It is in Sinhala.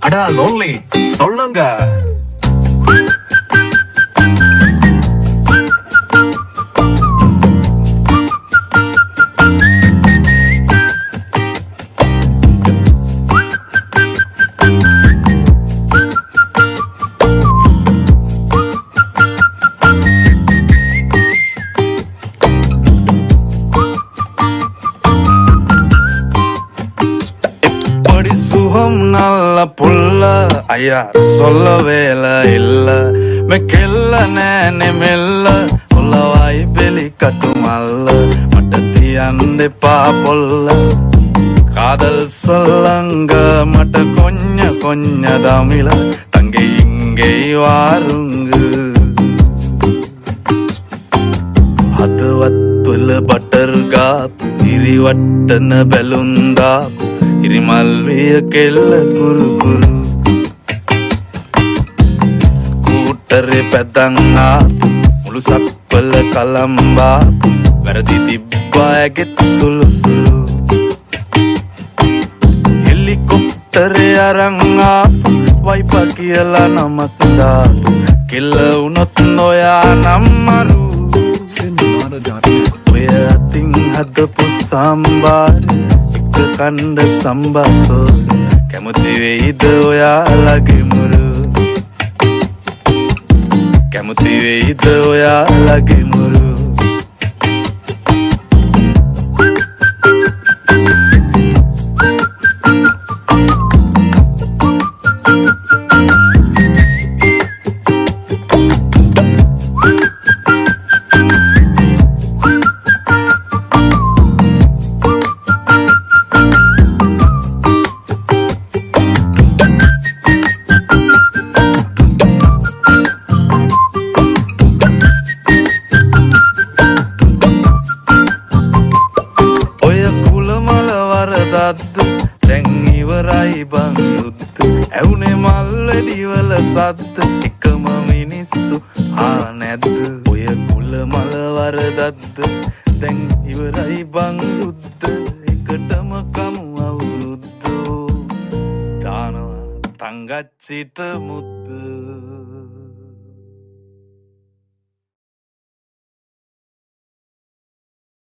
அடா லோன்லி சொல்லுங்க. நல்ல புள்ள ஐயா சொல்ல வேலை இல்ல மெக்கெல்ல நேனே மெல்ல உள்ளவாய் பெலி கட்டுமல்ல மட்டத்தி அண்டை பாப்பொல்ல காதல் சொல்லங்க மட்ட கொஞ்ச தமிழ தங்கை இங்கே வாருங்கு அது வத்துல பட்டர் காப்பு இரிவட்டன பெலுந்தாப்பு ඉරිමල්විය කෙල්ල කුරු කුරු ස්කූටරේ පැදන් ආපු මුළු සක්වල කලම්බාපු වැරදි තිබ්බා ඇගෙත් සුළු සුළු හෙලිකොප්ටරේ අරන් ආපු වයිපා කියලා නමක් දාපු කෙල්ල වුණොත් නොයා නම්මරු ඔය අතින් හදපු සම්බාරේ කණ්ඩ සම්බසෝරු කැමති වෙයිද ඔයාලගේ මුරු කැමති වෙයිද ඔයාලගේ මුරු දැන් ඉවරයි බං යුද්ධ ඇවුනේ මල්ලඩිවල සද්ද එකම මිනිස්සු නැද්ද ඔය කුල මල වරදද්ද දැන් ඉවරයි බං යුද්ධ එකටම කමු අවුරුද්ද දානවා තංගච්චිට මුද්ද